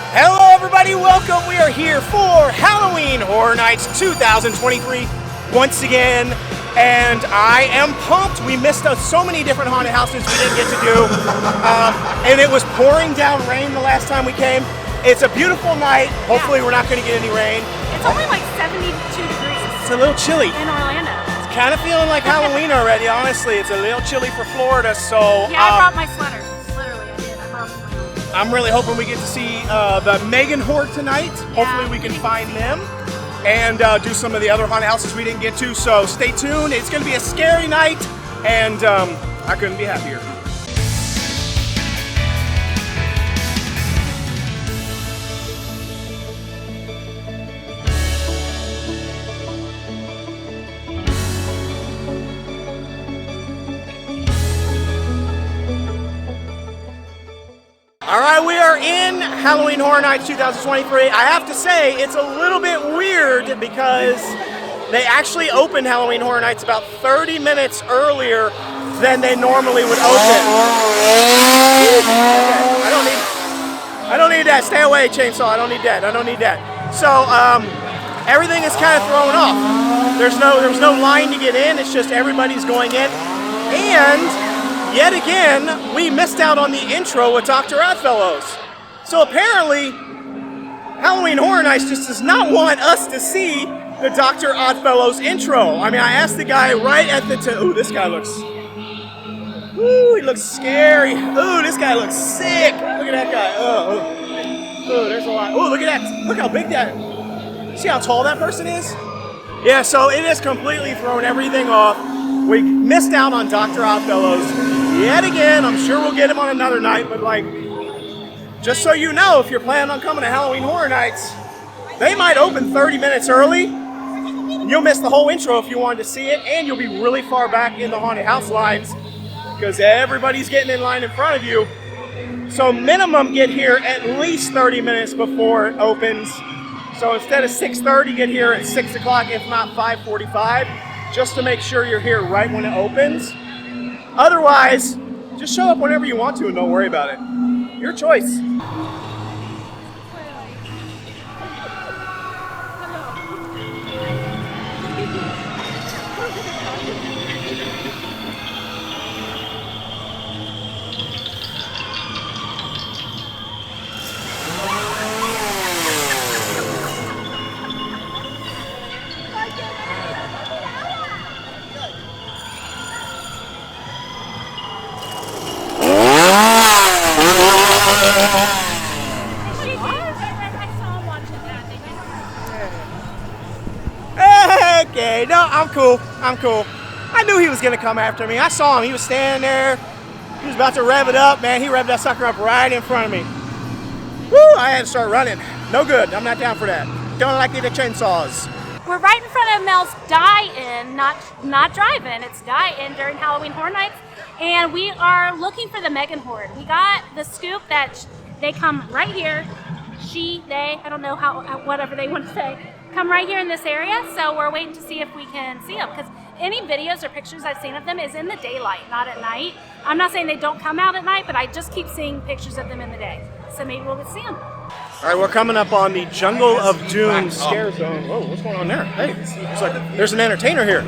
Hello everybody, welcome. We are here for Halloween Horror Nights 2023 once again, and I am pumped. We missed so many different haunted houses we didn't get to do, and it was pouring down rain the last time we came. It's a beautiful night. Hopefully we're not going to get any rain. It's only like 72 degrees. It's a little chilly. In Orlando. It's kind of feeling like Halloween already, honestly. It's a little chilly for Florida, so... Yeah, I brought my sweater. Literally, I did. I brought my sweater. I'm really hoping we get to see the Megan Horde tonight. Yeah, hopefully we can find them and do some of the other haunted houses we didn't get to, so stay tuned. It's going to be a scary night, and I couldn't be happier. All right, we are in Halloween Horror Nights 2023. I have to say, it's a little bit weird because they actually opened Halloween Horror Nights about 30 minutes earlier than they normally would open. I don't need that. Stay away, chainsaw. I don't need that. So everything is kind of thrown off. There's no line to get in. It's just everybody's going in. And yet again, we missed out on the intro with Dr. Oddfellow's. So apparently, Halloween Horror Nights just does not want us to see the Dr. Oddfellow's intro. I mean, I asked the guy right at the ooh, this guy looks... Ooh, he looks scary. Ooh, this guy looks sick. Look at that guy. Oh, there's a lot. Oh, look at that. Look how big that... See how tall that person is? Yeah, so it has completely thrown everything off. We missed out on Dr. Oddfellow's yet again. I'm sure we'll get him on another night, but like, just so you know, if you're planning on coming to Halloween Horror Nights, they might open 30 minutes early. You'll miss the whole intro if you wanted to see it, and you'll be really far back in the haunted house lines because everybody's getting in line in front of you. So minimum get here at least 30 minutes before it opens. So instead of 6:30, get here at 6 o'clock, if not 5:45. Just to make sure you're here right when it opens. Otherwise, just show up whenever you want to and don't worry about it. Your choice. Okay, no, I'm cool. I knew he was gonna come after me. I saw him, he was standing there. He was about to rev it up, man. He revved that sucker up right in front of me. Woo, I had to start running. No good, I'm not down for that. Don't like the chainsaws. We're right in front of Mel's die-in, not drive-in. It's die-in during Halloween Horror Nights. And we are looking for the Megan Horde. We got the scoop that they come right here. She, they, I don't know how, whatever they want to say, come right here in this area. So we're waiting to see if we can see them. Because any videos or pictures I've seen of them is in the daylight, not at night. I'm not saying they don't come out at night, but I just keep seeing pictures of them in the day. So maybe we'll see them. All right, we're coming up on the Jungle of Doom scare zone. Whoa, what's going on there? Hey, it's like there's an entertainer here.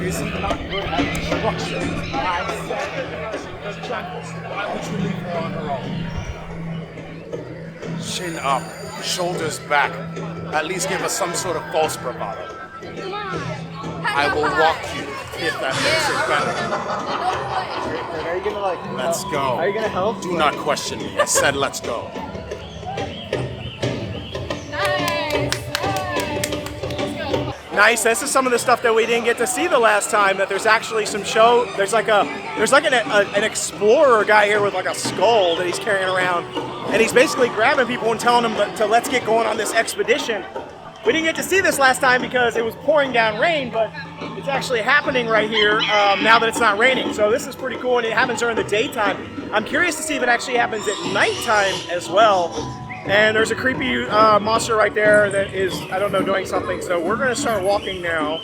Chin up, shoulders back. At least give us some sort of false bravado. I will walk you if that makes it better. Are you gonna Let's go. Are you gonna help? Do not question me. I said let's go. Nice. This is some of the stuff that we didn't get to see the last time. That there's actually some show. There's like an explorer guy here with like a skull that he's carrying around, and he's basically grabbing people and telling them to let's get going on this expedition. We didn't get to see this last time because it was pouring down rain, but it's actually happening right here now that it's not raining. So this is pretty cool, and it happens during the daytime. I'm curious to see if it actually happens at nighttime as well. And there's a creepy monster right there that is, I don't know, doing something. So we're gonna start walking now.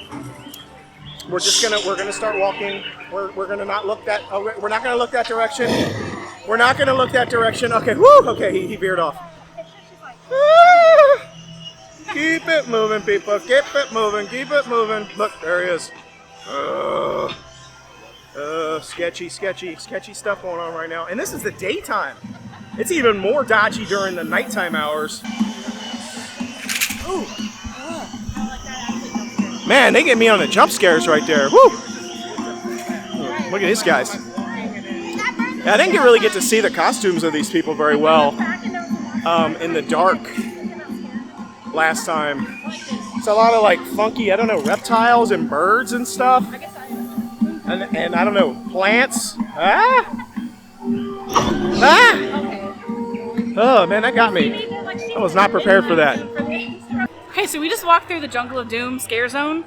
We're gonna start walking. We're gonna not look that. Oh, we're not gonna look that direction. We're not gonna look that direction. Okay, whoo. Okay, he veered off. it moving, people. Keep it moving. Keep it moving. Look, there he is. Sketchy stuff going on right now. And this is the daytime. It's even more dodgy during the nighttime hours. Ooh. Man, they get me on the jump scares right there. Woo! Look at these guys. Yeah, I didn't really get to see the costumes of these people very well in the dark last time. It's a lot of like funky, I don't know, reptiles and birds and stuff. And I don't know, plants. Oh man, that got me. I was not prepared for that. Okay, so we just walked through the Jungle of Doom scare zone,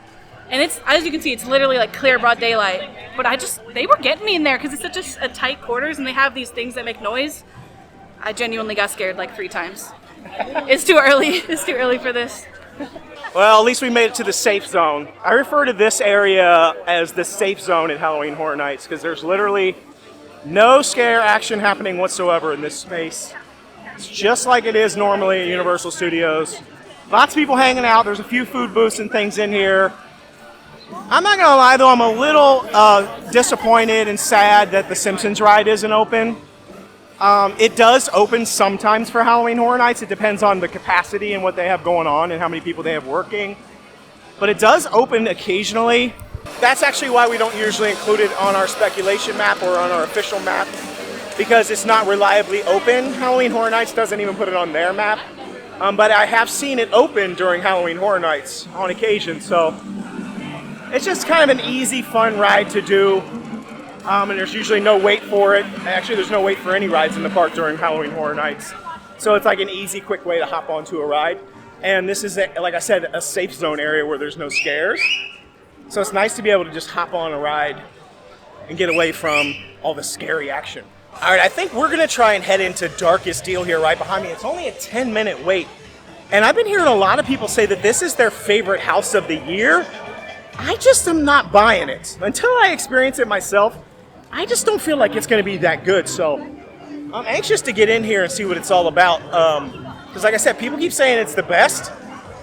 and it's, as you can see, it's literally like clear broad daylight. But they were getting me in there because it's such a tight quarters, and they have these things that make noise. I genuinely got scared like 3 times. It's too early. It's too early for this. Well, at least we made it to the safe zone. I refer to this area as the safe zone at Halloween Horror Nights because there's literally no scare action happening whatsoever in this space. It's just like it is normally at Universal Studios. Lots of people hanging out. There's a few food booths and things in here. I'm not gonna lie though, I'm a little disappointed and sad that the Simpsons ride isn't open. It does open sometimes for Halloween Horror Nights. It depends on the capacity and what they have going on and how many people they have working. But it does open occasionally. That's actually why we don't usually include it on our speculation map or on our official map, because it's not reliably open. Halloween Horror Nights doesn't even put it on their map. But I have seen it open during Halloween Horror Nights on occasion, so it's just kind of an easy, fun ride to do. And there's usually no wait for it. Actually, there's no wait for any rides in the park during Halloween Horror Nights. So it's like an easy, quick way to hop onto a ride. And this is, like I said, a safe zone area where there's no scares. So it's nice to be able to just hop on a ride and get away from all the scary action. All right, I think we're going to try and head into Darkest Deal here right behind me. It's only a 10-minute wait. And I've been hearing a lot of people say that this is their favorite house of the year. I just am not buying it. Until I experience it myself, I just don't feel like it's going to be that good. So I'm anxious to get in here and see what it's all about. Because like I said, people keep saying it's the best.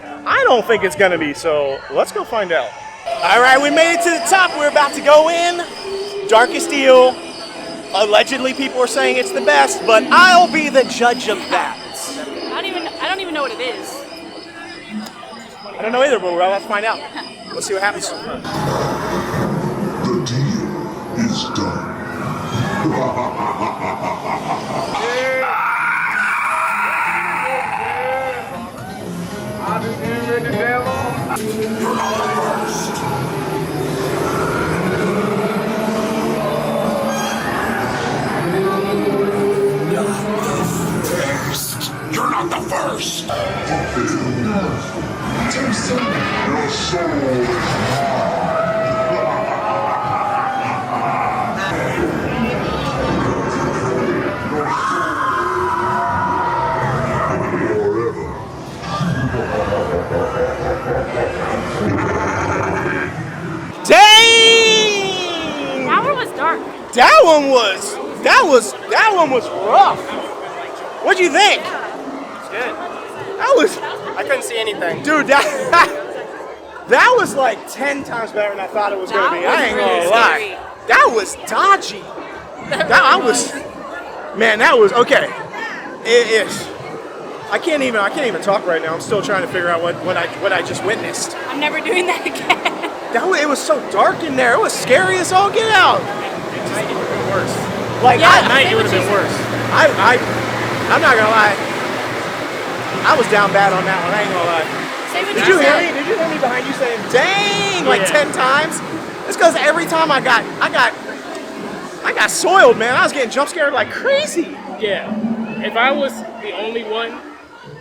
I don't think it's going to be, so let's go find out. All right, we made it to the top. We're about to go in. Darkest Deal. Allegedly, people are saying it's the best, but I'll be the judge of that. I don't even know what it is. I don't know either, but we're about to find out. Let's see what happens. The deal is done. You're not the first. You're not the first. Your soul is Dang! That one was dark. That one was rough. What'd you think? It's good. I couldn't see anything. Dude, that was like 10 times better than I thought it was going to be. I ain't gonna lie. That was dodgy. That was okay. It is. I can't even talk right now. I'm still trying to figure out what I just witnessed. I'm never doing that again. It was so dark in there. It was scary as all get out. At night, it would have been worse. Like At night, it would have been worse. I'm not gonna lie. I was down bad on that one. I ain't gonna lie. Did you hear me? Did you hear me behind you saying "dang" like 10 times? It's because every time I got soiled, man. I was getting jump scared like crazy. Yeah. If I was the only one,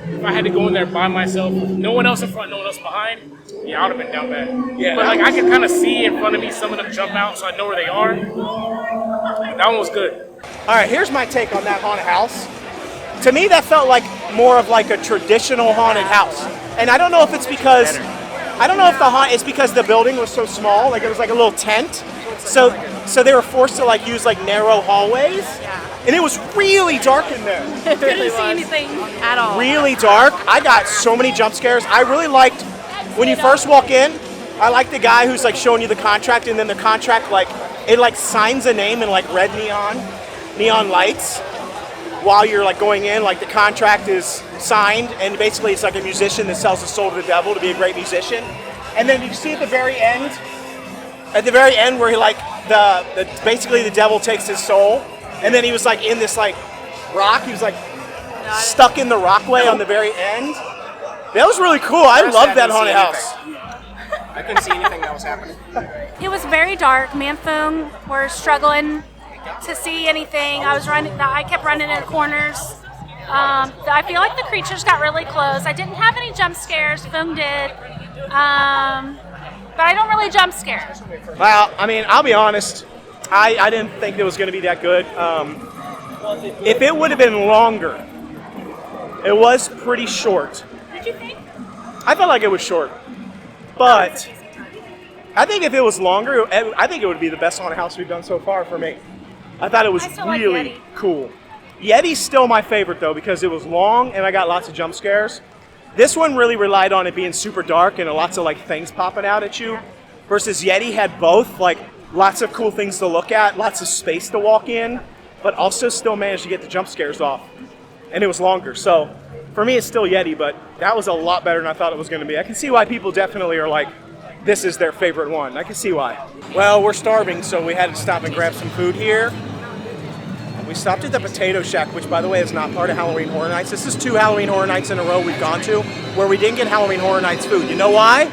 if I had to go in there by myself, no one else in front, no one else behind, yeah, I would have been down bad. Yeah. But like I could kind of see in front of me some of them jump out, so I know where they are. That one was good. All right, here's my take on that haunted house. To me, that felt like more of like a traditional haunted house. And I don't know if it's because, it's because the building was so small, like it was like a little tent. So they were forced to like use like narrow hallways, and it was really dark in there. It really see anything at all. Really dark. I got so many jump scares. I really liked when you first walk in. I like the guy who's like showing you the contract, and then the contract like it like signs a name in like red neon lights while you're like going in. Like the contract is signed, and basically it's like a musician that sells his soul to the devil to be a great musician. And then you see at the very end where he like basically the devil takes his soul, and then he was like in this like rock. He was like stuck in the rockway on the very end. That was really cool. I love that haunted house. I couldn't see anything that was happening. It was very dark. Me and Foong were struggling to see anything. I kept running in corners. I feel like the creatures got really close. I didn't have any jump scares. Foong did. But I don't really jump scare. Well, I mean, I'll be honest. I didn't think it was going to be that good. If it would have been longer, it was pretty short. Did you think? I felt like it was short. But I think if it was longer, I think it would be the best haunted house we've done so far for me. I thought it was still like really Yeti. cool. Yeti's still my favorite though because it was long and I got lots of jump scares. This one really relied on it being super dark and lots of like things popping out at you. Versus Yeti had both, like lots of cool things to look at, lots of space to walk in, but also still managed to get the jump scares off. And it was longer. So for me, it's still Yeti, but that was a lot better than I thought it was going to be. I can see why people definitely are like, this is their favorite one. I can see why. Well, we're starving, so we had to stop and grab some food here. We stopped at the Potato Shack, which, by the way, is not part of Halloween Horror Nights. This is 2 Halloween Horror Nights in a row we've gone to where we didn't get Halloween Horror Nights food. You know why?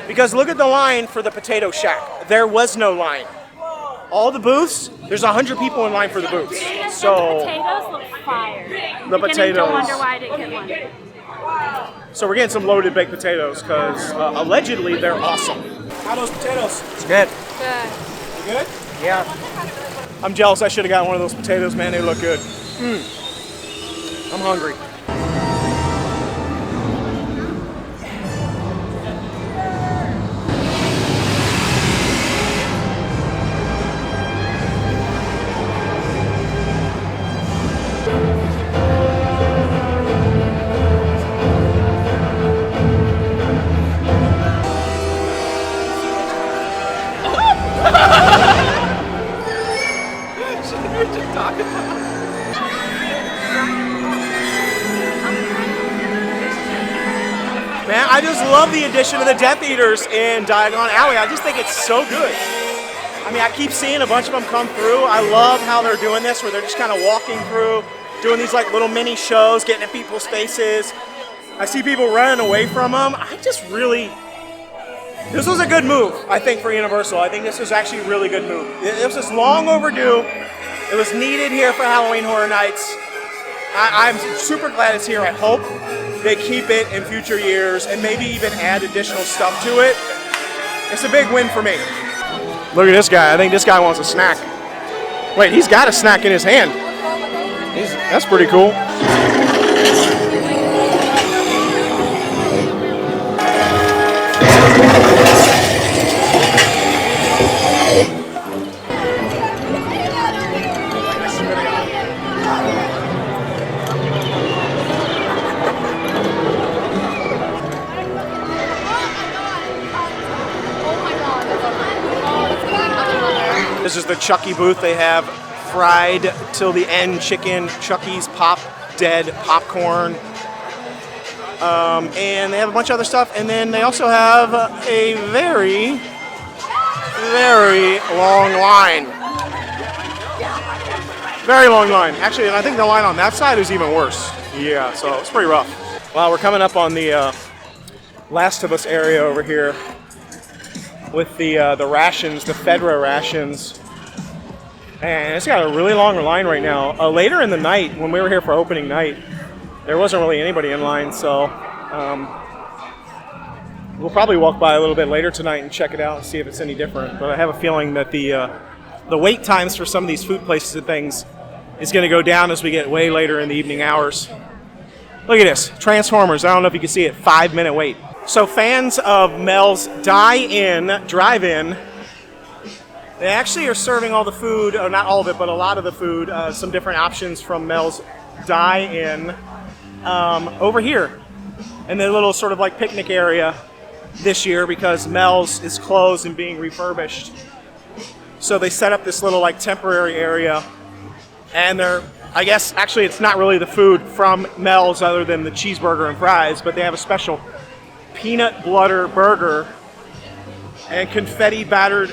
Because look at the line for the Potato Shack. There was no line. All the booths, there's 100 people in line for the booths. So The potatoes look fire. The Beginning potatoes. to wonder why I didn't get one. So we're getting some loaded baked potatoes because allegedly they're awesome. How are those potatoes? It's good. You good? Yeah. I'm jealous. I should have gotten one of those potatoes, man. They look good. I'm hungry. Man, I just love the addition of the Death Eaters in Diagon Alley. I just think it's so good. I mean, I keep seeing a bunch of them come through. I love how they're doing this, where they're just kind of walking through, doing these like little mini shows, getting in people's faces. I see people running away from them. This was a good move, I think, for Universal. I think this was actually a really good move. It was just long overdue. It was needed here for Halloween Horror Nights. I'm super glad it's here. I hope they keep it in future years and maybe even add additional stuff to it. It's a big win for me. Look at this guy. I think this guy wants a snack. Wait, he's got a snack in his hand. That's pretty cool. This is the Chucky booth. They have fried till the end chicken, Chucky's Pop Dead popcorn, and they have a bunch of other stuff. And then they also have a very, very long line. Very long line. Actually, and I think the line on that side is even worse. Yeah, so it's pretty rough. Well, we're coming up on the Last of Us area over here with the rations, the Fedra rations. And it's got a really long line right now. Later in the night, when we were here for opening night, there wasn't really anybody in line, so we'll probably walk by a little bit later tonight and check it out and see if it's any different. But I have a feeling that the wait times for some of these food places and things is going to go down as we get way later in the evening hours. Look at this, Transformers. I don't know if you can see it, 5-minute wait. So fans of Mel's drive-in They actually are serving all the food, not all of it, but a lot of the food, some different options from Mel's Dine-In over here in the little sort of like picnic area this year because Mel's is closed and being refurbished. So they set up this little like temporary area, and I guess actually it's not really the food from Mel's other than the cheeseburger and fries, but they have a special peanut butter burger and confetti battered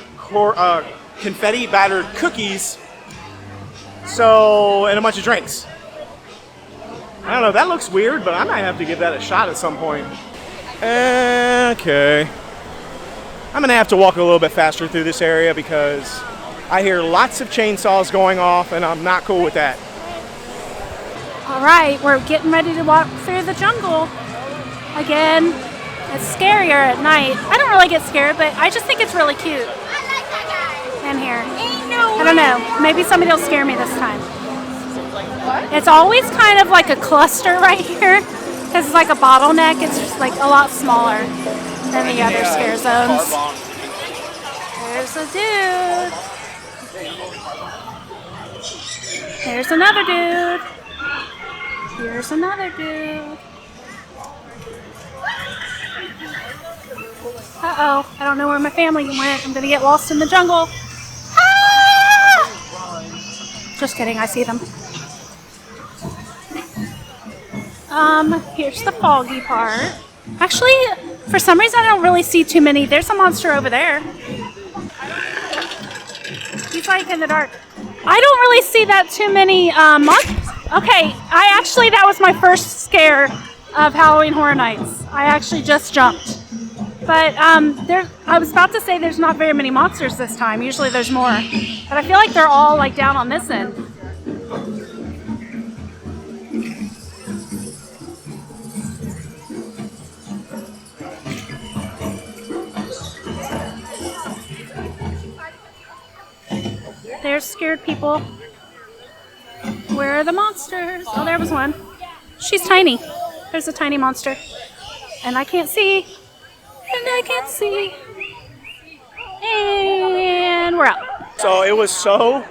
cookies, so, and a bunch of drinks. I don't know, that looks weird, but I might have to give that a shot at some point. Okay. I'm gonna have to walk a little bit faster through this area because I hear lots of chainsaws going off and I'm not cool with that. All right, we're getting ready to walk through the jungle. Again, it's scarier at night. I don't really get scared, but I just think it's really cute in here. I don't know, maybe somebody will scare me this time. It's always kind of like a cluster right here because it's like a bottleneck. It's just like a lot smaller than the other scare zones. There's a dude. There's another dude. Here's another dude. Uh-oh, I don't know where my family went. I'm gonna get lost in the jungle. Ah! Just kidding, I see them. Here's the foggy part. Actually, for some reason I don't really see too many. There's a monster over there. He's like in the dark. I don't really see that too many monsters. Okay, that was my first scare of Halloween Horror Nights. I actually just jumped. But I was about to say there's not very many monsters this time. Usually there's more. But I feel like they're all like down on this end. There's scared people. Where are the monsters? Oh, there was one. She's tiny. There's a tiny monster. And I can't see. And I can't see. And we're out. So it was so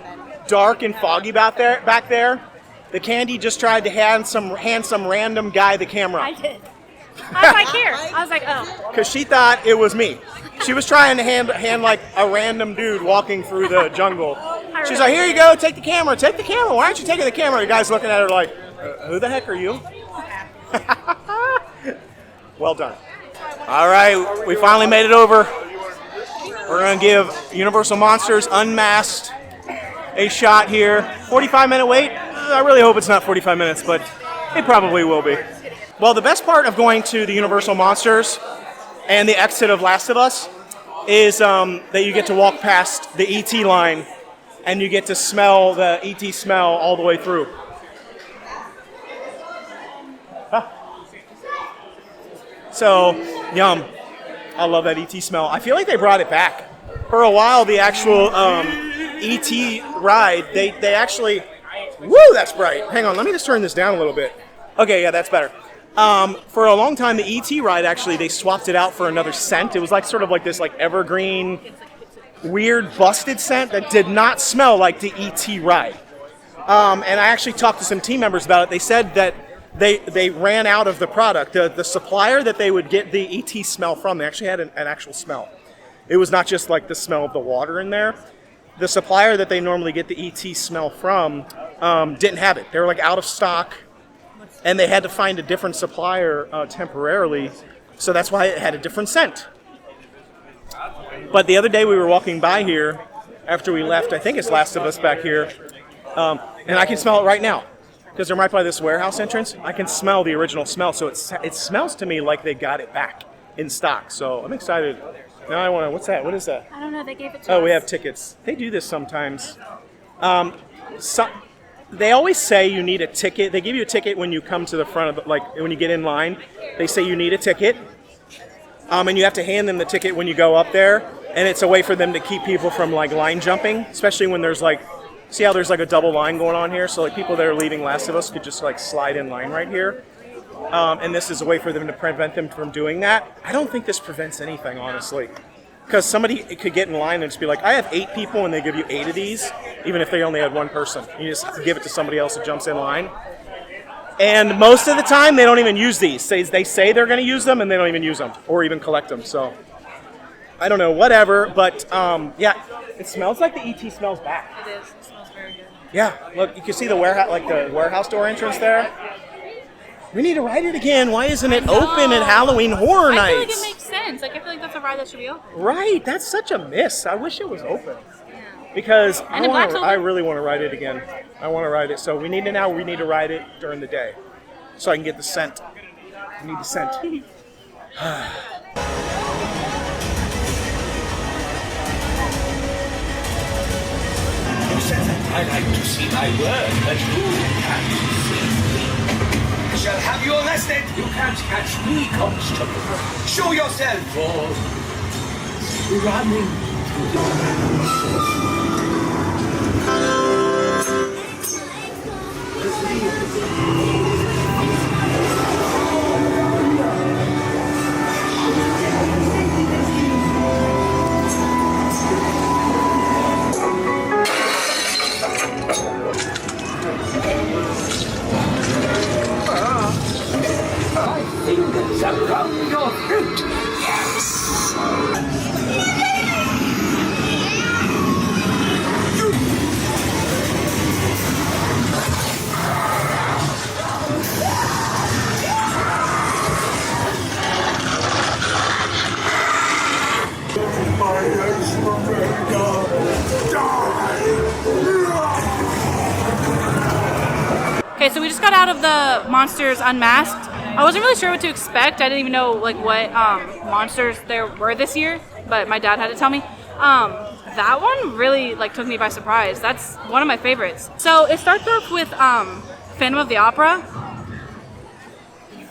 dark and foggy back there. The Candy just tried to hand some random guy the camera. I did. I was like, here. I was like, oh. Because she thought it was me. She was trying to hand like a random dude walking through the jungle. She's like, here you go, take the camera. Why aren't you taking the camera? The guy's looking at her like, who the heck are you? Well done. All right, we finally made it over. We're going to give Universal Monsters Unmasked a shot here. 45-minute wait? I really hope it's not 45 minutes, but it probably will be. Well, the best part of going to the Universal Monsters and the exit of Last of Us is that you get to walk past the ET line and you get to smell the ET smell all the way through. Huh. So, yum. I love that ET smell. I feel like they brought it back. For a while, the actual ET ride, they actually... Woo, that's bright. Hang on, let me just turn this down a little bit. Okay, yeah, that's better. For a long time, the ET ride, actually, they swapped it out for another scent. It was like sort of like this like evergreen, weird, busted scent that did not smell like the ET ride. And I actually talked to some team members about it. They said that they ran out of the product. The supplier that they would get the ET smell from, they actually had an actual smell. It was not just like the smell of the water in there. The supplier that they normally get the ET smell from didn't have it. They were like out of stock. And they had to find a different supplier temporarily, so that's why it had a different scent. But the other day we were walking by here, after we left, I think it's Last of Us back here, and I can smell it right now, because they're right by this warehouse entrance. I can smell the original smell, so it smells to me like they got it back in stock, so I'm excited. Now I want to, what's that? What is that? I don't know, they gave it to us. Oh, we have tickets. They do this sometimes. They always say you need a ticket. They give you a ticket when you come to the front of, like when you get in line. They say you need a ticket, and you have to hand them the ticket when you go up there. And it's a way for them to keep people from like line jumping, especially when there's like, see how there's like a double line going on here. So like people that are leaving Last of Us could just like slide in line right here. And this is a way for them to prevent them from doing that. I don't think this prevents anything, honestly. Because somebody could get in line and just be like, I have 8 people, and they give you 8 of these, even if they only had 1 person. You just give it to somebody else who jumps in line. And most of the time, they don't even use these. They say they're going to use them, and they don't even use them or even collect them. So I don't know, whatever. But yeah, it smells like the ET smells back. It is. It smells very good. Yeah, look, you can see the warehouse door entrance there. We need to ride it again. Why isn't it open at Halloween Horror Nights? I feel like it makes sense. Like, I feel like that's a ride that should be open. Right, that's such a miss. I wish it was open. Because I really want to ride it again. I want to ride it. So we need to ride it during the day. So I can get the scent. I need the scent. I like to see my work, but you can't see me. Shall have you arrested. You can't catch me, Constable. Show yourself, or running my fingers around your throat. Yes. Okay, so we just got out of the Monsters Unmasked. I wasn't really sure what to expect. I didn't even know like what monsters there were this year, but my dad had to tell me. That one really like took me by surprise. That's one of my favorites. So it starts off with Phantom of the Opera.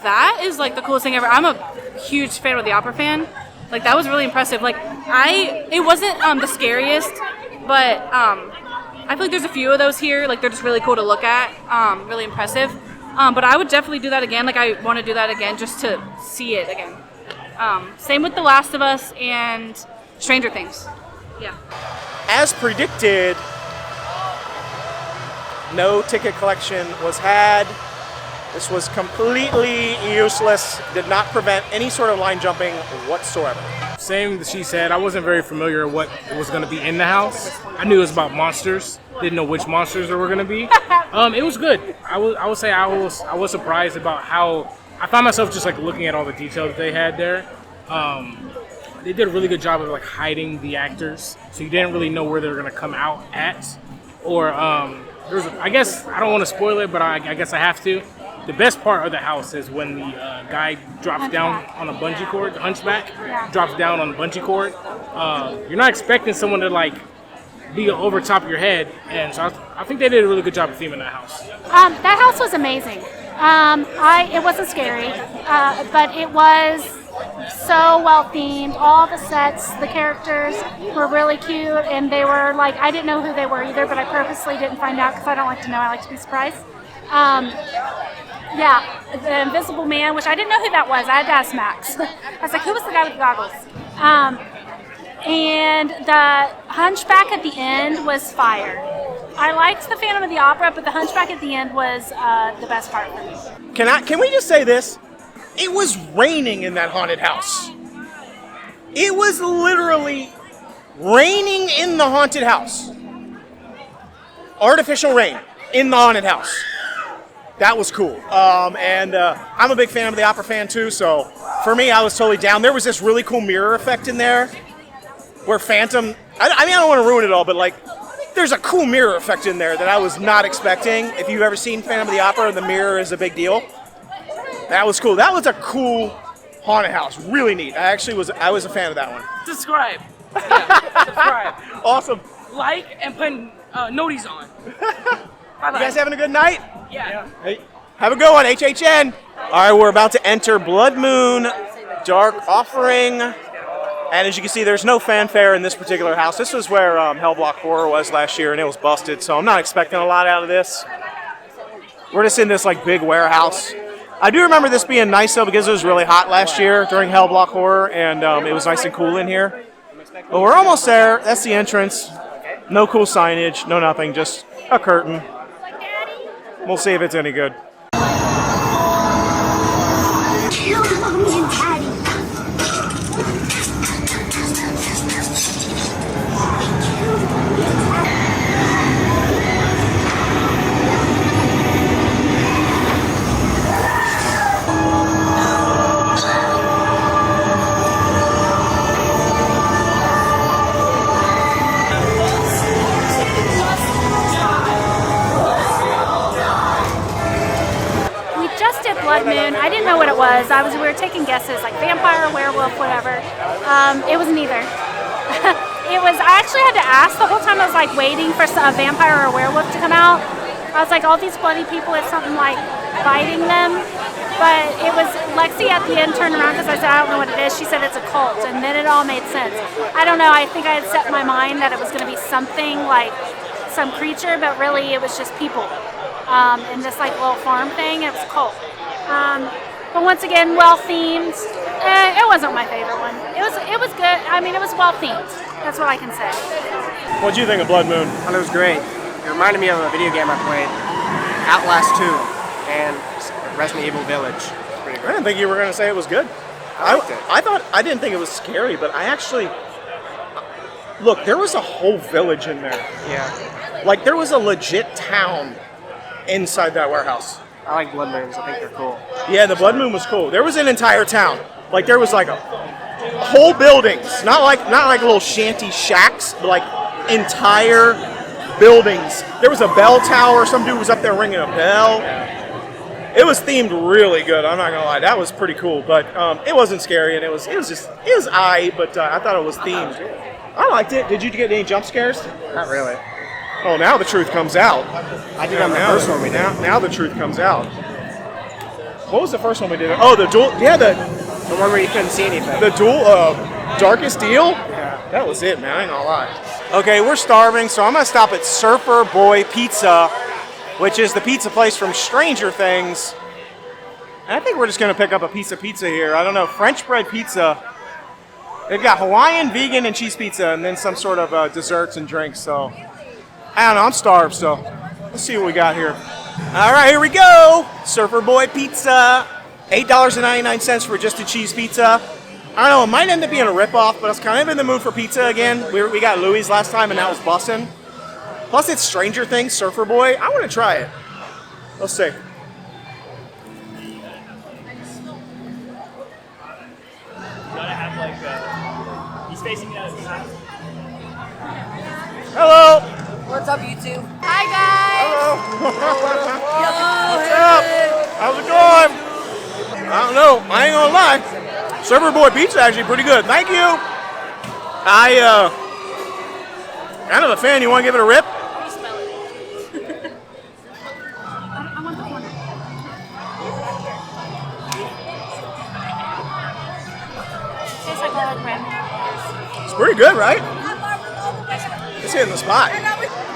That is like the coolest thing ever. I'm a huge Phantom of the Opera fan. Like that was really impressive. Like it wasn't the scariest, but I feel like there's a few of those here. Like they're just really cool to look at. Really impressive. But I would definitely do that again. Like I want to do that again just to see it again. Same with The Last of Us and Stranger Things. Yeah. As predicted, no ticket collection was had. This was completely useless. Did not prevent any sort of line jumping whatsoever. Same that she said. I wasn't very familiar with what was going to be in the house. I knew it was about monsters. Didn't know which monsters there were going to be. It was good. I would say I was surprised about how I found myself just like looking at all the details that they had there. They did a really good job of like hiding the actors, so you didn't really know where they were going to come out at. Or there was, I guess I don't want to spoil it, but I guess I have to. The best part of the house is when the guy drops down on a bungee cord, the hunchback drops down on the bungee cord. You're not expecting someone to like be over top of your head, and so I think they did a really good job of theming that house. That house was amazing. It wasn't scary, but it was so well themed. All the sets, the characters were really cute, and they were like, I didn't know who they were either, but I purposely didn't find out because I don't like to know. I like to be surprised. Yeah, the Invisible Man, which I didn't know who that was. I had to ask Max. I was like, who was the guy with the goggles? And the Hunchback at the end was fire. I liked the Phantom of the Opera, but the Hunchback at the end was the best part for me. Can we just say this? It was raining in that haunted house. It was literally raining in the haunted house. Artificial rain in the haunted house. That was cool. And I'm a big Phantom of the Opera fan too, so for me, I was totally down. There was this really cool mirror effect in there where Phantom, I mean, I don't want to ruin it all, but like, there's a cool mirror effect in there that I was not expecting. If you've ever seen Phantom of the Opera, the mirror is a big deal. That was cool. That was a cool haunted house. Really neat. I was a fan of that one. Subscribe. Yeah, subscribe. Awesome. Like and put noties on. Bye-bye. You guys having a good night? Yeah. Hey, have a good one, HHN. All right, we're about to enter Bloodmoon Dark Offering. And as you can see, there's no fanfare in this particular house. This was where Hellblock Horror was last year, and it was busted, so I'm not expecting a lot out of this. We're just in this like big warehouse. I do remember this being nice though, because it was really hot last year during Hellblock Horror, and it was nice and cool in here. Well, we're almost there. That's the entrance. No cool signage, no nothing, just a curtain. We'll see if it's any good. Hello, Mommy and Daddy. Bloodmoon. I didn't know what it was. We were taking guesses, like vampire, werewolf, whatever. It was neither. I actually had to ask the whole time. I was like waiting for a vampire or a werewolf to come out. I was like, all these bloody people, it's something like biting them. But it was Lexi at the end turned around because I said, I don't know what it is. She said it's a cult, and then it all made sense. I don't know. I think I had set in my mind that it was going to be something like some creature, but really it was just people in this like little farm thing. It was a cult. But once again, well themed. It wasn't my favorite one. It was good. I mean, it was well themed. That's what I can say. What'd you think of Bloodmoon? I thought it was great. It reminded me of a video game I played, Outlast 2, and Resident Evil Village. Pretty great. I didn't think you were going to say it was good. I liked it. I didn't think it was scary, but I actually look. There was a whole village in there. Yeah. Like there was a legit town inside that warehouse. I like Bloodmoons. I think they're cool. Yeah, the Bloodmoon was cool. There was an entire town. Like there was like a whole buildings, not like little shanty shacks, but like entire buildings. There was a bell tower. Some dude was up there ringing a bell. It was themed really good. I'm not gonna lie, that was pretty cool. But it wasn't scary, and it was aight. But I thought it was themed. I liked it. Did you get any jump scares? Not really. Oh, now the truth comes out. I did on the first one we did. Now the truth comes out. What was the first one we did? Oh, the duel. Yeah, the one where you couldn't see anything. The duel. Darkest Deal. Yeah. That was it, man. I ain't gonna lie. Okay, we're starving, so I'm gonna stop at Surfer Boy Pizza, which is the pizza place from Stranger Things. And I think we're just gonna pick up a piece of pizza here. I don't know, French bread pizza. They've got Hawaiian, vegan, and cheese pizza, and then some sort of desserts and drinks. So I don't know. I'm starved, so let's see what we got here. All right, here we go. Surfer Boy Pizza, $8.99 for just a cheese pizza. I don't know, it might end up being a ripoff, but I was kind of in the mood for pizza again. We got Louis last time, and that was bussin'. Plus, it's Stranger Things, Surfer Boy. I want to try it. Let's see. Hello. What's up, YouTube? Hi, guys. Hello. What's up? How's it going? I don't know. I ain't gonna lie. Surfer Boy Pizza actually pretty good. Thank you. I kind of a fan. You want to give it a rip? It's pretty good, right? It's hitting the spot.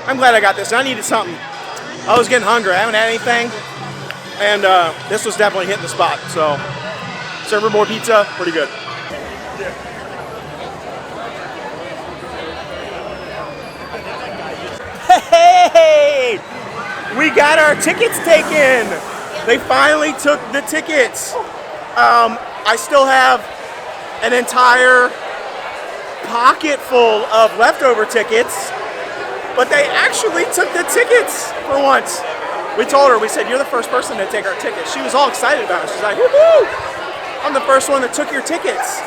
I'm glad I got this. I needed something. I was getting hungry. I haven't had anything. And this was definitely hitting the spot. So, Surfer Boy Pizza, pretty good. Hey! We got our tickets taken. They finally took the tickets. I still have an entire pocket full of leftover tickets, but they actually took the tickets for once. We told her, we said, you're the first person to take our tickets. She was all excited about it. She's like, woohoo! I'm the first one that took your tickets.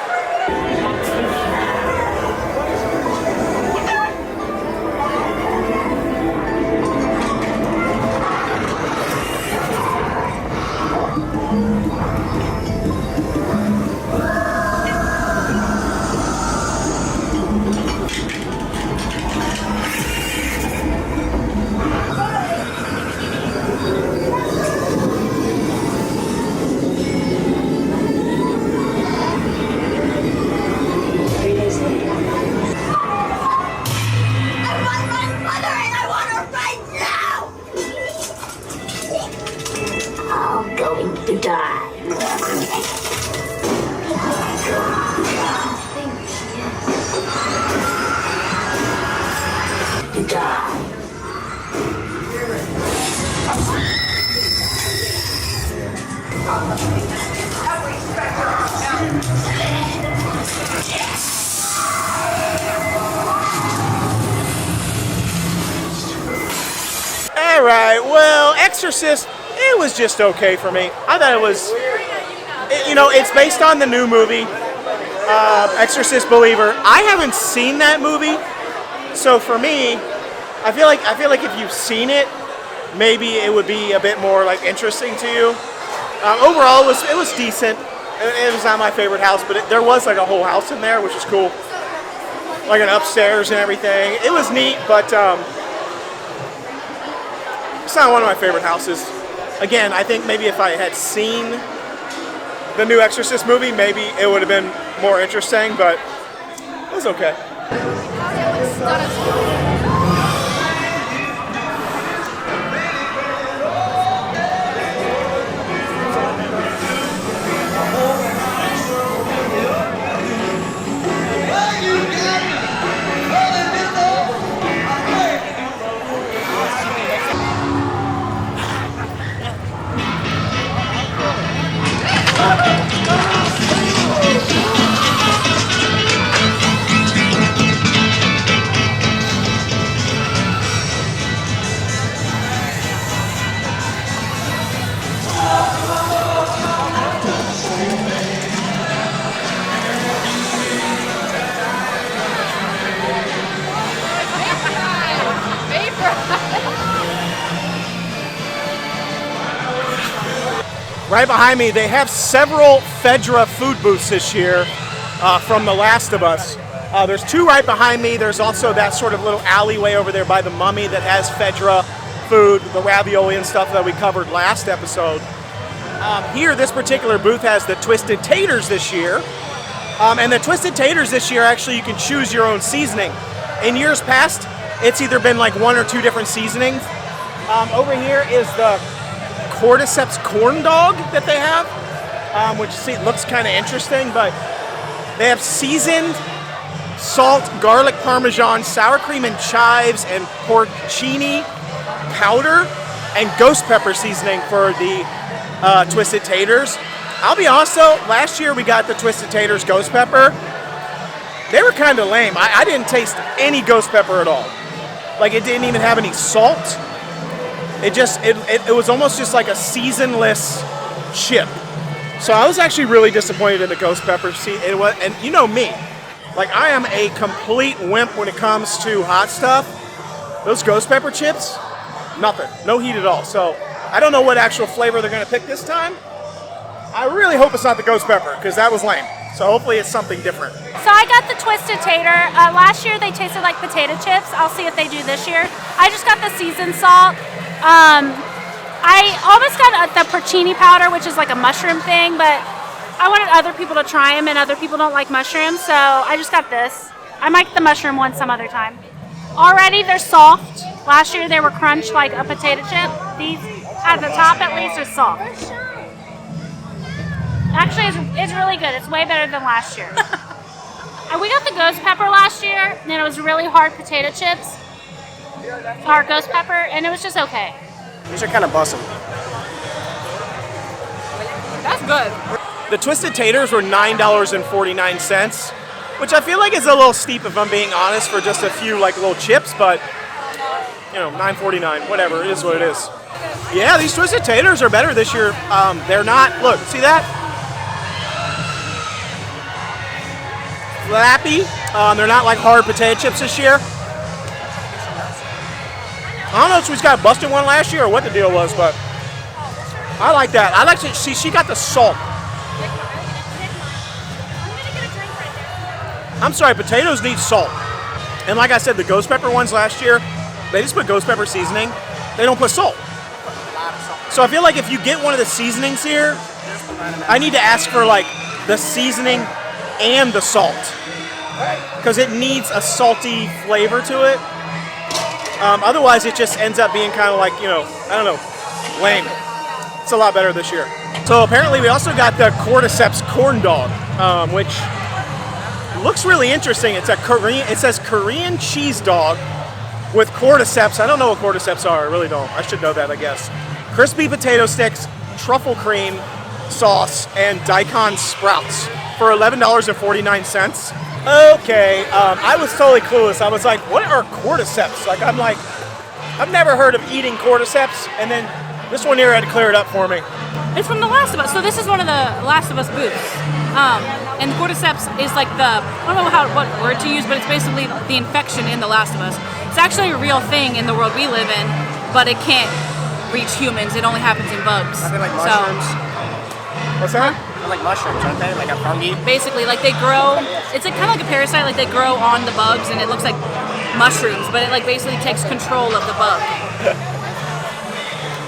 Exorcist, it was just okay for me. I thought it was, it's based on the new movie, Exorcist Believer. I haven't seen that movie, so for me, I feel like if you've seen it, maybe it would be a bit more like interesting to you. Overall, it was decent. It was not my favorite house, but there was like a whole house in there, which is cool. Like an upstairs and everything. It was neat, but it's not one of my favorite houses. Again, I think maybe if I had seen the new Exorcist movie, maybe it would have been more interesting, but it was okay. Right behind me, they have several Fedra food booths this year from The Last of Us. There's two right behind me. There's also that sort of little alleyway over there by the Mummy that has Fedra food, the ravioli and stuff that we covered last episode. Here, this particular booth has the Twisted Taters this year. And the Twisted Taters this year, actually, you can choose your own seasoning. In years past, it's either been like one or two different seasonings. Over here is the Cordyceps corn dog that they have, which looks kind of interesting, but they have seasoned salt, garlic parmesan, sour cream and chives, and porcini powder and ghost pepper seasoning for the Twisted Taters. I'll be honest though, last year we got the Twisted Taters ghost pepper. They were kind of lame. I didn't taste any ghost pepper at all. Like, it didn't even have any salt. It was almost just like a seasonless chip. So I was actually really disappointed in the ghost pepper. And you know me, like, I am a complete wimp when it comes to hot stuff. Those ghost pepper chips, nothing, no heat at all. So I don't know what actual flavor they're gonna pick this time. I really hope it's not the ghost pepper, because that was lame. So hopefully it's something different. So I got the Twisted Tater. Last year they tasted like potato chips. I'll see if they do this year. I just got the seasoned salt. I almost got the porcini powder, which is like a mushroom thing, but I wanted other people to try them, and other people don't like mushrooms, so I just got this. I might get the mushroom one some other time. Already they're soft. Last year they were crunched like a potato chip. These, at the top at least, are soft. Actually, it's really good. It's way better than last year. And we got the ghost pepper last year, and it was really hard potato chips. Hard ghost pepper, and it was just okay. These are kind of bussin'. That's good. The Twisted Taters were $9.49, which I feel like is a little steep if I'm being honest for just a few like little chips, but $9.49, whatever, it is what it is. Yeah, these Twisted Taters are better this year. They're not, look, see that? Flappy. They're not like hard potato chips this year. I don't know if she's got a busted one last year or what the deal was, but I like that. I like to see she got the salt. I'm sorry, potatoes need salt. And like I said, the ghost pepper ones last year, they just put ghost pepper seasoning. They don't put salt. So I feel like if you get one of the seasonings here, I need to ask for like the seasoning and the salt, because it needs a salty flavor to it. Otherwise, it just ends up being kind of like, I don't know, lame. It's a lot better this year. So apparently we also got the Cordyceps corn dog, which looks really interesting. It says Korean cheese dog with cordyceps. I don't know what cordyceps are. I really don't. I should know that, I guess. Crispy potato sticks, truffle cream sauce, and daikon sprouts for $11.49. Okay, I was totally clueless. I was like, what are cordyceps? I've never heard of eating cordyceps. And then This one here had to clear it up for me. It's from The Last of Us. So this is one of the Last of Us booths. And cordyceps is like the, I don't know what word to use, but it's basically the infection in The Last of Us. It's actually a real thing in the world we live in, but it can't reach humans. It only happens in bugs. Are they like mushrooms? What's that? They're like mushrooms, aren't they? Like a fungi? Basically, like they grow, it's like kind of like a parasite, like they grow on the bugs and it looks like mushrooms, but it like basically takes control of the bug.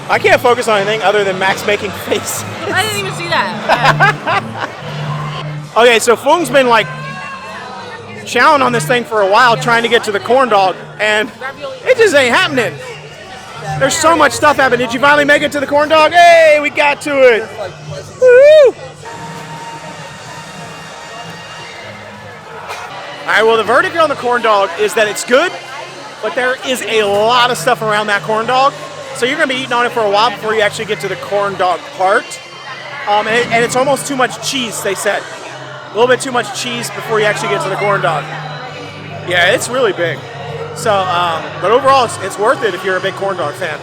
I can't focus on anything other than Max making faces. I didn't even see that. Okay, so Fung's been like chowing on this thing for a while, trying to get to the corn dog, and it just ain't happening. There's so much stuff happening. Did you finally make it to the corn dog? Hey, we got to it. Woo! All right, well, the verdict on the corn dog is that it's good, but there is a lot of stuff around that corn dog. So you're going to be eating on it for a while before you actually get to the corn dog part. And it's almost too much cheese, they said. A little bit too much cheese before you actually get to the corn dog. Yeah, it's really big. So, but overall, it's worth it if you're a big corn dog fan.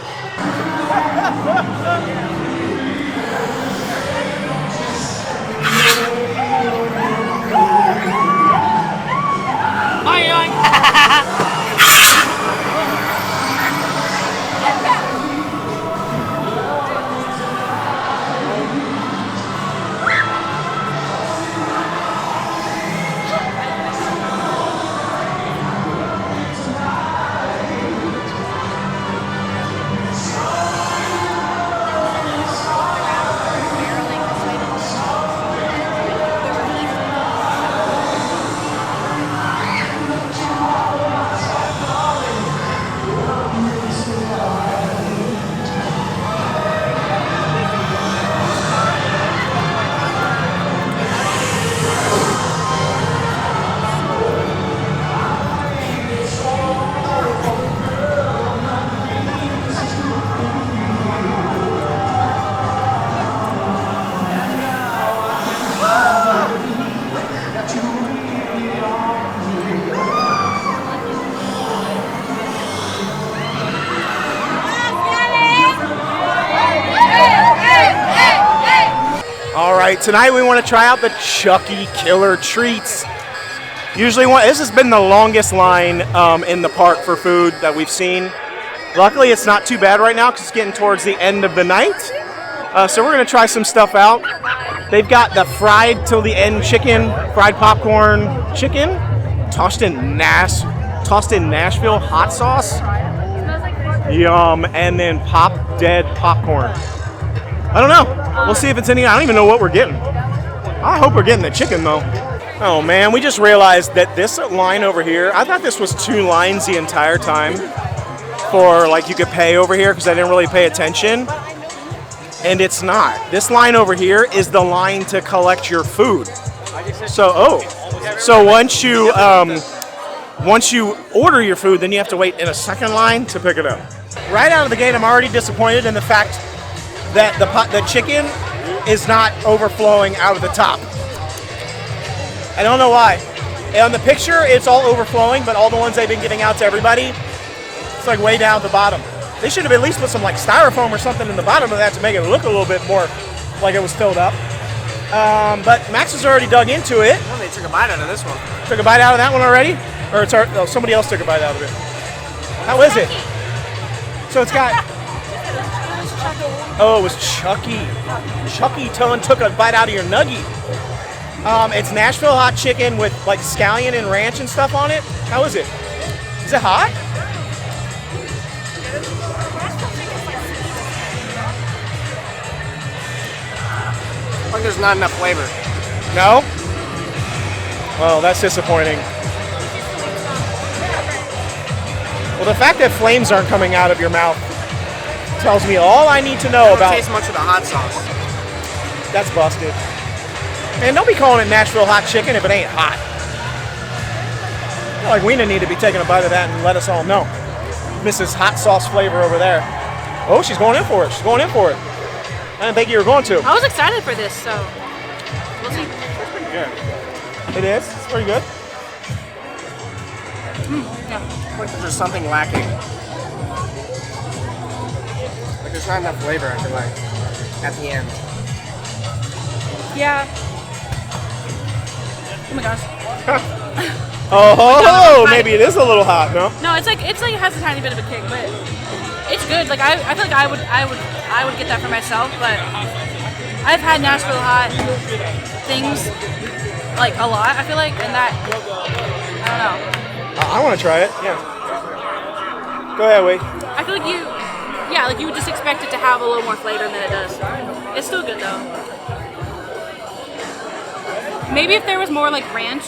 Tonight we want to try out the Chucky Killer Treats. Usually, this has been the longest line in the park for food that we've seen. Luckily, it's not too bad right now because it's getting towards the end of the night. So we're going to try some stuff out. They've got the fried till the end chicken, fried popcorn chicken, tossed in Nashville hot sauce. Yum, and then Pop Dead popcorn. I don't know. We'll see if it's any. I don't even know what we're getting. I hope we're getting the chicken though. Oh man, we just realized that this line over here, I thought this was 2 lines the entire time for like you could pay over here because I didn't really pay attention. And it's not. This line over here is the line to collect your food. So once you order your food, then you have to wait in a second line to pick it up. Right out of the gate, I'm already disappointed in the fact that the chicken is not overflowing out of the top. I don't know why. On the picture, it's all overflowing, but all the ones they've been giving out to everybody, it's like way down at the bottom. They should have at least put some like styrofoam or something in the bottom of that to make it look a little bit more like it was filled up. But Max has already dug into it. Well, they took a bite out of this one. Took a bite out of that one already? Or somebody else took a bite out of it. How is it? So it's got... Oh, it was Chucky. Chucky took a bite out of your nugget. It's Nashville hot chicken with like scallion and ranch and stuff on it. How is it? Is it hot? Like there's not enough flavor. No? Well, that's disappointing. Well, the fact that flames aren't coming out of your mouth tells me all I need to know about. Taste much of the hot sauce. That's busted. Man, don't be calling it Nashville hot chicken if it ain't hot. I feel like we need to be taking a bite of that and let us all know. Mrs. Hot Sauce flavor over there. Oh, she's going in for it. She's going in for it. I didn't think you were going to. I was excited for this, so we'll see. It's pretty good. It is. It's pretty good. Yeah. Like there's something lacking. Like there's not enough flavor, I feel like, at the end. Yeah. Oh my gosh. Oh, maybe it is a little hot, no? No, it's like it has a tiny bit of a kick, but it's good. Like I feel like I would get that for myself, but I've had Nashville hot things like a lot. I feel like, and that I don't know. I want to try it. Yeah. Go ahead, Wade. I feel like you would just expect it to have a little more flavor than it does. It's still good though. Maybe if there was more like ranch.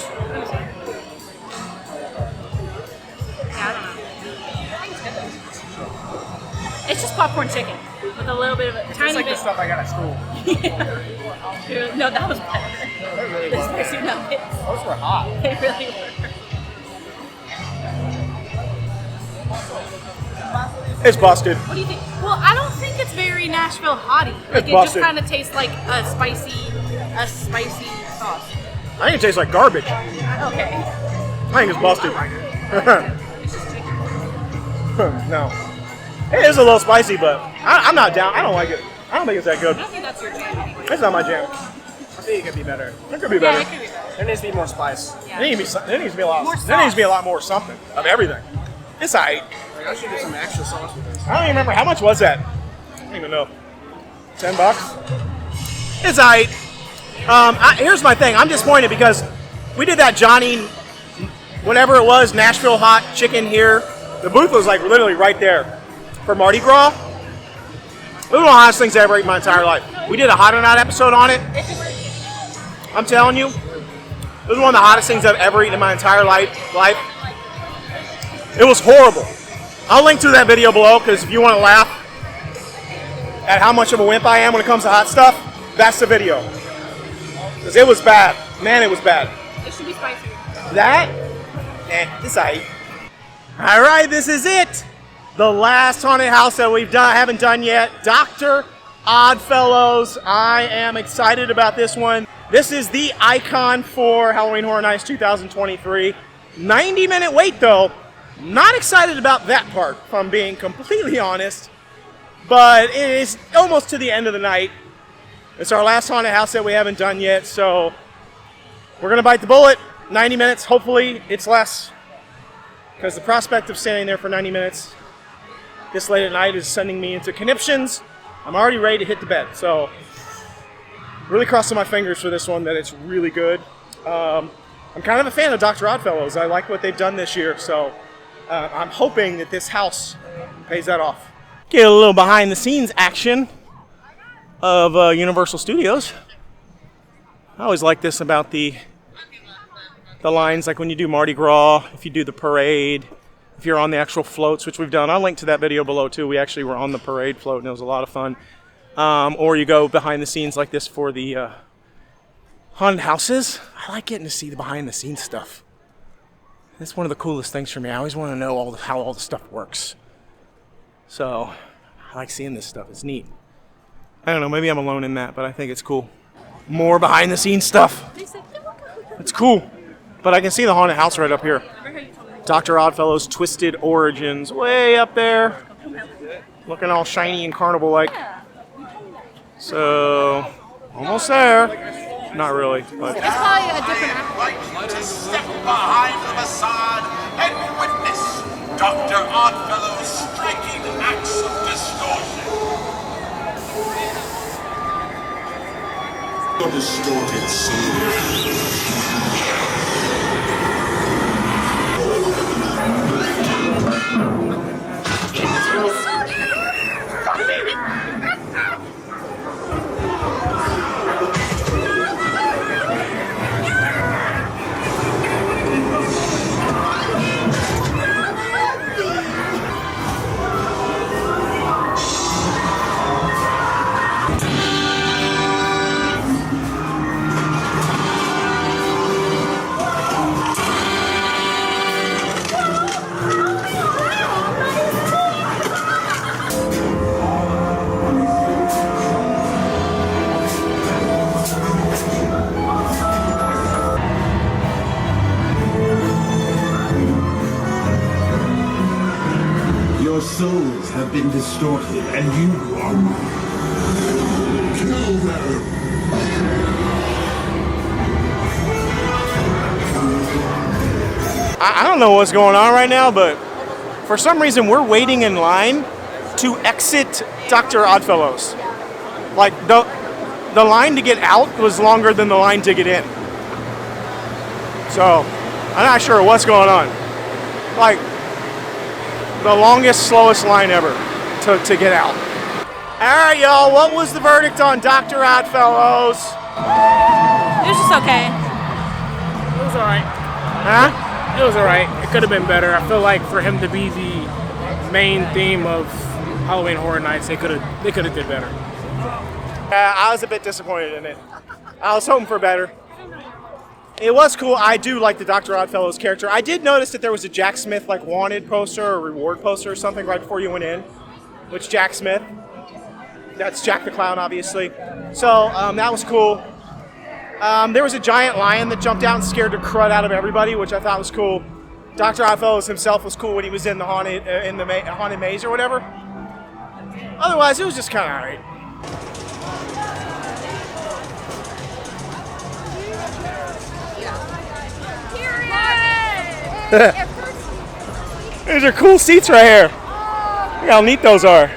I don't know. It's just popcorn chicken with a little bit of a tiny It's like bit. the stuff I got at school. Yeah. No, that was better. The spicy nuggets. Those were hot. They really were. It's busted. What do you think? Well, I don't think it's very Nashville hotty. Like it busted. just kind of tastes like a spicy sauce. I think it tastes like garbage. Okay. I think it's busted. No. It is a little spicy, but I'm not down. I don't like it. I don't think it's that good. I don't think that's your jam. It's not my jam. I think it could be better. It could be Yeah, better. it could be better. There needs to be more spice. Yeah. There needs to be a lot. More There needs to be a sauce. lot more something of everything. It's alright. Like, I should get some extra sauce with this. I don't even remember how much was that. I don't even know. $10. It's alright. Here's my thing. I'm disappointed because we did that Johnny, whatever it was, Nashville hot chicken here. The booth was like literally right there for Mardi Gras. It was one of the hottest things I ever ate in my entire life. We did a Hot or Not episode on it. I'm telling you, it was one of the hottest things I've ever eaten in my entire life. It was horrible. I'll link to that video below because if you want to laugh at how much of a wimp I am when it comes to hot stuff, that's the video. Because it was bad. Man, it was bad. It should be spicier. That? It's aight. Alright, this is it. The last haunted house that haven't done yet. Dr. Oddfellows. I am excited about this one. This is the icon for Halloween Horror Nights 2023. 90-minute wait though. Not excited about that part, if I'm being completely honest. But it is almost to the end of the night. It's our last haunted house that we haven't done yet, so we're going to bite the bullet. 90 minutes, hopefully it's less. Because the prospect of standing there for 90 minutes this late at night is sending me into conniptions. I'm already ready to hit the bed, so really crossing my fingers for this one that it's really good. I'm kind of a fan of Dr. Oddfellows. I like what they've done this year, so I'm hoping that this house pays that off. Get a little behind the scenes action of Universal Studios. I always like this about the lines, like when you do Mardi Gras, if you do the parade, if you're on the actual floats, which we've done. I'll link to that video below too. We actually were on the parade float and it was a lot of fun. Or you go behind the scenes like this for the haunted houses. I like getting to see the behind the scenes stuff. That's one of the coolest things for me. I always want to know how all the stuff works. So I like seeing this stuff. It's neat. I don't know, maybe I'm alone in that, but I think it's cool. More behind the scenes stuff. It's cool. But I can see the haunted house right up here. Dr. Oddfellow's Twisted Origins, way up there. Looking all shiny and carnival-like. So, almost there. Not really, but... It's probably a different actor. Like to step behind the facade and witness Dr. Oddfellow's striking acts of distortion. Your distorted soul. souls have been distorted, and you are mine. Kill them! I don't know what's going on right now, but for some reason we're waiting in line to exit Dr. Oddfellow's. Like the line to get out was longer than the line to get in. So I'm not sure what's going on. Like the longest, slowest line ever to get out. All right, y'all. What was the verdict on Dr. Oddfellow's? It was just okay. It was alright. Huh? It was alright. It could have been better. I feel like for him to be the main theme of Halloween Horror Nights, they could have did better. I was a bit disappointed in it. I was hoping for better. It was cool. I do like the Dr. Oddfellow's character. I did notice that there was a Jack Smith like wanted poster or reward poster or something right before you went in, which Jack Smith. That's Jack the Clown, obviously. So that was cool. There was a giant lion that jumped out and scared the crud out of everybody, which I thought was cool. Dr. Oddfellow himself was cool when he was in the haunted maze or whatever. Otherwise, it was just kind of alright. These are cool seats right here. Look how neat those are.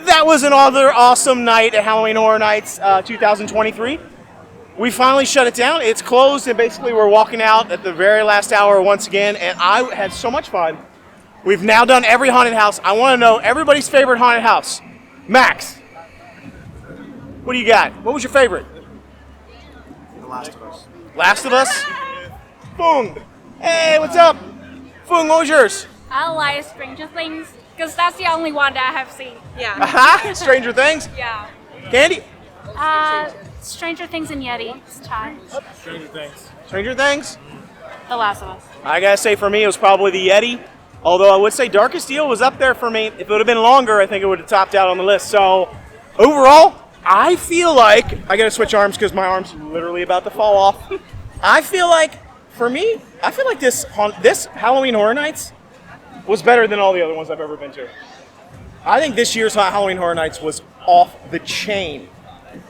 That was another awesome night at Halloween Horror Nights 2023. We finally shut it down. It's closed, and basically we're walking out at the very last hour once again, and I had so much fun. We've now done every haunted house. I want to know everybody's favorite haunted house. Max, what do you got? What was your favorite? The Last of Us. Last of Us? Foong. Hey, what's up? Foong, what was yours? I like Stranger Things because that's the only one that I have seen. Yeah. Aha, Stranger Things? Yeah. Candy? Stranger Things and Yeti. It's time. Stranger Things. Stranger Things? The Last of Us. I gotta say for me it was probably the Yeti. Although I would say Darkest Deal was up there for me. If it would have been longer, I think it would have topped out on the list. So overall, I feel like I gotta switch arms because my arm's literally about to fall off. I feel like for me, I feel like this Halloween Horror Nights was better than all the other ones I've ever been to. I think this year's Halloween Horror Nights was off the chain.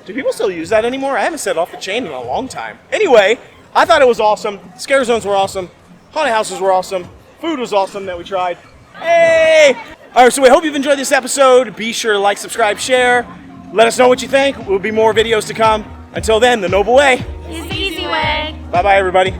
Do people still use that anymore? I haven't said off the chain in a long time. Anyway, I thought it was awesome. Scare zones were awesome. Haunted houses were awesome. Food was awesome that we tried. Hey! All right, so we hope you've enjoyed this episode. Be sure to like, subscribe, share. Let us know what you think. There will be more videos to come. Until then, the noble way It's the easy way. Bye-bye, everybody.